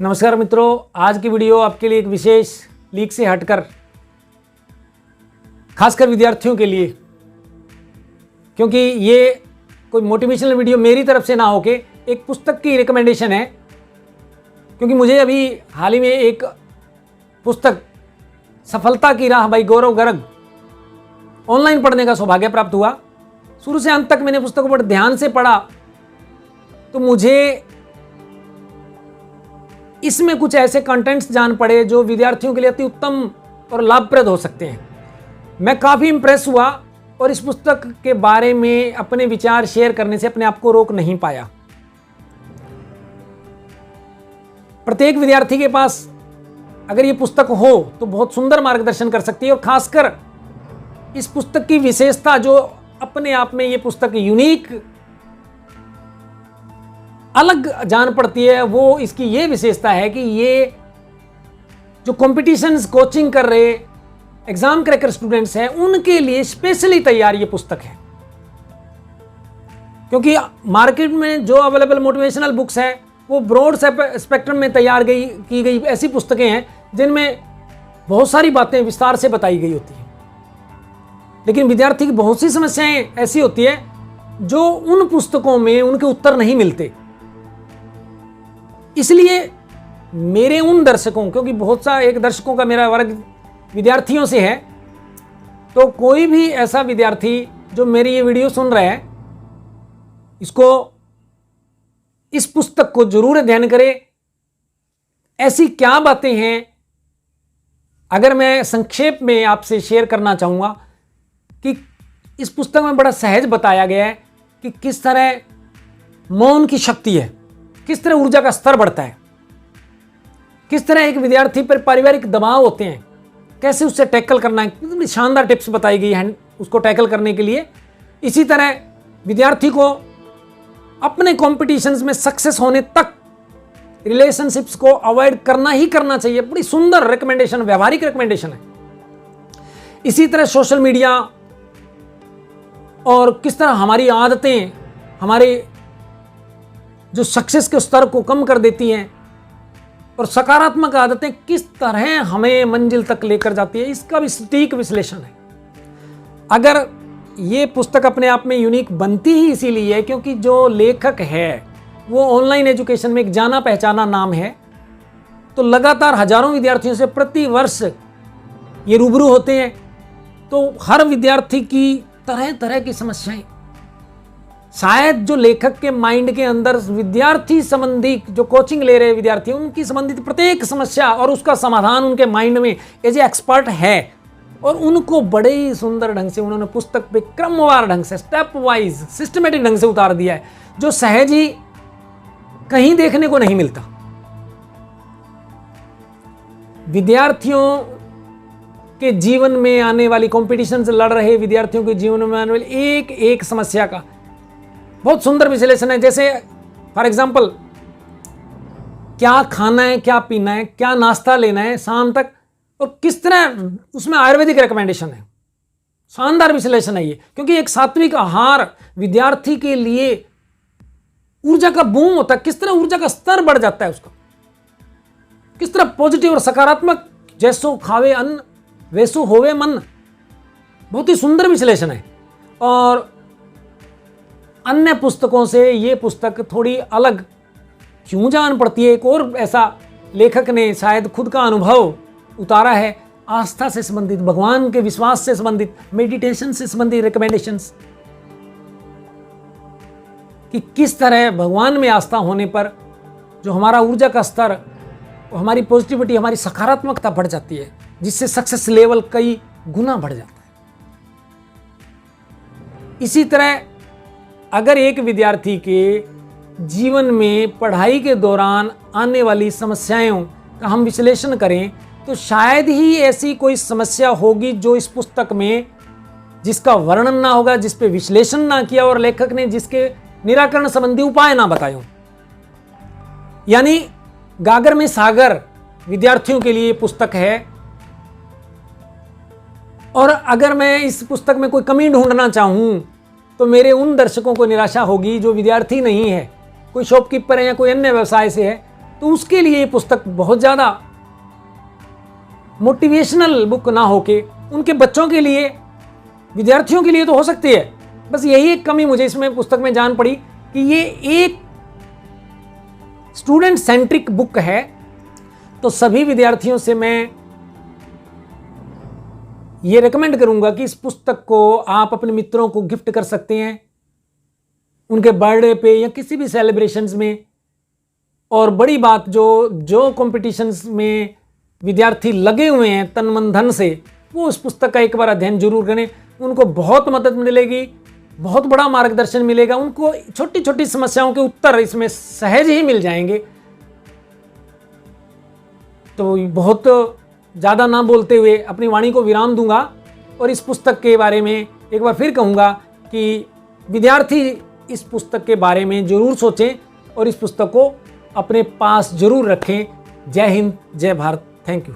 नमस्कार मित्रों, आज की वीडियो आपके लिए एक विशेष लीक से हटकर खासकर विद्यार्थियों के लिए, क्योंकि ये कोई मोटिवेशनल वीडियो मेरी तरफ से ना होके एक पुस्तक की रिकमेंडेशन है। क्योंकि मुझे अभी हाल ही में एक पुस्तक सफलता की राह बाई गौरव गर्ग ऑनलाइन पढ़ने का सौभाग्य प्राप्त हुआ। शुरू से अंत तक मैंने पुस्तक पर ध्यान से पढ़ा तो मुझे इसमें कुछ ऐसे कंटेंट्स जान पड़े जो विद्यार्थियों के लिए अति उत्तम और लाभप्रद हो सकते हैं। मैं काफ़ी इंप्रेस हुआ और इस पुस्तक के बारे में अपने विचार शेयर करने से अपने आप को रोक नहीं पाया। प्रत्येक विद्यार्थी के पास अगर ये पुस्तक हो तो बहुत सुंदर मार्गदर्शन कर सकती है। और खासकर इस पुस्तक की विशेषता जो अपने आप में ये पुस्तक यूनिक अलग जान पड़ती है, वो इसकी ये विशेषता है कि ये जो कॉम्पिटिशन्स कोचिंग कर रहे एग्जाम क्रैकर स्टूडेंट्स हैं उनके लिए स्पेशली तैयार ये पुस्तक है। क्योंकि मार्केट में जो अवेलेबल मोटिवेशनल बुक्स हैं वो ब्रॉड स्पेक्ट्रम में तैयार की गई ऐसी पुस्तकें हैं जिनमें बहुत सारी बातें विस्तार से बताई गई होती हैं। लेकिन विद्यार्थी की बहुत सी समस्याएं ऐसी होती है जो उन पुस्तकों में उनके उत्तर नहीं मिलते। इसलिए मेरे उन दर्शकों, क्योंकि बहुत सा एक दर्शकों का मेरा वर्ग विद्यार्थियों से है, तो कोई भी ऐसा विद्यार्थी जो मेरी ये वीडियो सुन रहा है इस पुस्तक को जरूर अध्ययन करे। ऐसी क्या बातें हैं, अगर मैं संक्षेप में आपसे शेयर करना चाहूँगा कि इस पुस्तक में बड़ा सहज बताया गया है कि किस तरह मौन की शक्ति है, किस तरह ऊर्जा का स्तर बढ़ता है, किस तरह एक विद्यार्थी पर पारिवारिक दबाव होते हैं, कैसे उससे टैकल करना है। शानदार टिप्स बताई गई हैं उसको टैकल करने के लिए। इसी तरह विद्यार्थी को अपने कॉम्पिटिशन्स में सक्सेस होने तक रिलेशनशिप्स को अवॉइड करना ही करना चाहिए। बड़ी सुंदर रिकमेंडेशन, व्यवहारिक रिकमेंडेशन है। इसी तरह सोशल मीडिया और किस तरह हमारी आदतें हमारे जो सक्सेस के स्तर को कम कर देती हैं और सकारात्मक आदतें किस तरह हमें मंजिल तक लेकर जाती है, इसका भी सटीक विश्लेषण है। अगर ये पुस्तक अपने आप में यूनिक बनती ही इसीलिए है क्योंकि जो लेखक है वो ऑनलाइन एजुकेशन में एक जाना पहचाना नाम है। तो लगातार हजारों विद्यार्थियों से प्रति वर्ष ये रूबरू होते हैं। तो हर विद्यार्थी की तरह तरह की समस्याएं, शायद जो लेखक के माइंड के अंदर विद्यार्थी संबंधी जो कोचिंग ले रहे विद्यार्थी उनकी संबंधित प्रत्येक समस्या और उसका समाधान उनके माइंड में एज ए एक्सपर्ट है। और उनको बड़े ही सुंदर ढंग से उन्होंने पुस्तक पे क्रमवार ढंग से, स्टेप वाइज, सिस्टमेटिक ढंग से उतार दिया है, जो सहज ही कहीं देखने को नहीं मिलता। विद्यार्थियों के जीवन में आने वाली कॉम्पिटिशन से लड़ रहे विद्यार्थियों के जीवन में आने वाली एक एक समस्या का बहुत सुंदर विश्लेषण है। जैसे फॉर एग्जाम्पल, क्या खाना है, क्या पीना है, क्या नाश्ता लेना है शाम तक, और किस तरह उसमें आयुर्वेदिक रिकमेंडेशन है। शानदार विश्लेषण है ये, क्योंकि एक सात्विक आहार विद्यार्थी के लिए ऊर्जा का बूम होता है। किस तरह ऊर्जा का स्तर बढ़ जाता है उसका, किस तरह पॉजिटिव और सकारात्मक, जैसो खावे अन्न वैसो होवे मन। बहुत ही सुंदर विश्लेषण है। और अन्य पुस्तकों से ये पुस्तक थोड़ी अलग क्यों जान पड़ती है, एक और ऐसा लेखक ने शायद खुद का अनुभव उतारा है, आस्था से संबंधित, भगवान के विश्वास से संबंधित, मेडिटेशन से संबंधित रिकमेंडेशंस, कि किस तरह भगवान में आस्था होने पर जो हमारा ऊर्जा का स्तर, हमारी पॉजिटिविटी, हमारी सकारात्मकता बढ़ जाती है, जिससे सक्सेस लेवल कई गुना बढ़ जाता है। इसी तरह अगर एक विद्यार्थी के जीवन में पढ़ाई के दौरान आने वाली समस्याओं का हम विश्लेषण करें तो शायद ही ऐसी कोई समस्या होगी जो इस पुस्तक में जिसका वर्णन ना होगा, जिस पे विश्लेषण ना किया और लेखक ने जिसके निराकरण संबंधी उपाय ना बताए हो। यानी गागर में सागर विद्यार्थियों के लिए पुस्तक है। और अगर मैं इस पुस्तक में कोई कमी ढूंढना चाहूं तो मेरे उन दर्शकों को निराशा होगी जो विद्यार्थी नहीं है, कोई शॉपकीपर है या कोई अन्य व्यवसाय से है, तो उसके लिए ये पुस्तक बहुत ज़्यादा मोटिवेशनल बुक ना होके उनके बच्चों के लिए, विद्यार्थियों के लिए तो हो सकती है। बस यही एक कमी मुझे इसमें पुस्तक में जान पड़ी कि ये एक स्टूडेंट सेंट्रिक बुक है। तो सभी विद्यार्थियों से मैं ये रेकमेंड करूंगा कि इस पुस्तक को आप अपने मित्रों को गिफ्ट कर सकते हैं उनके बर्थडे पे या किसी भी सेलिब्रेशंस में। और बड़ी बात, जो कॉम्पिटिशन्स में विद्यार्थी लगे हुए हैं तन मन धन से, वो उस पुस्तक का एक बार अध्ययन जरूर करें। उनको बहुत मदद मिलेगी, बहुत बड़ा मार्गदर्शन मिलेगा। उनको छोटी छोटी समस्याओं के उत्तर इसमें सहज ही मिल जाएंगे। तो बहुत ज़्यादा ना बोलते हुए अपनी वाणी को विराम दूंगा और इस पुस्तक के बारे में एक बार फिर कहूँगा कि विद्यार्थी इस पुस्तक के बारे में जरूर सोचें और इस पुस्तक को अपने पास जरूर रखें। जय हिंद, जय भारत। Thank you.